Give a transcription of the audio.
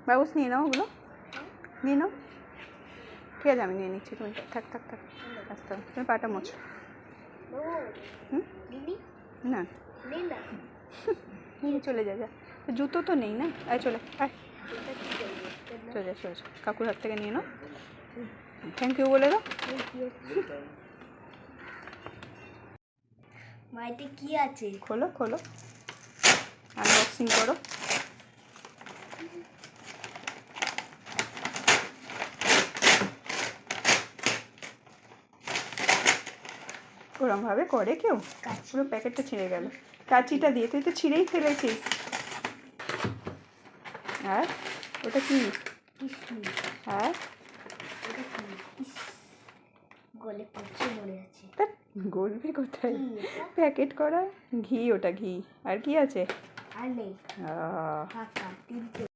বাবুস নিয়ে নাও ওগুলো, নিয়ে নাও। ঠিক আছে, আমি নিয়ে নিচ্ছি, তুমি থাক থাক থাক, আসতে হবে, তুমি পাটা মোছো। না নিয়ে চলে যা, যা জুতো তো নেই না, আয় চলে আয়, চলে যা চলে যা, কাকুর হাত থেকে নিয়ে নাও, থ্যাংক ইউ বলে দাও। মাইতে কি আছে? খোলো খোলো, আনবক্সিং করো। ওরমভাবে করে কেউ? পুরো প্যাকেটটা ছিঁড়ে গেল কাঁচিটা দিয়ে, তুই তো ছিঁড়েই ফেলেছিস। আর ওটা কি? আর গলে পড়ছে মনে আছে। গলবে কোথায়? প্যাকেট করা ঘি, ওটা ঘি। আর কি আছে? আর নেই, ফাঁকা তিনটে।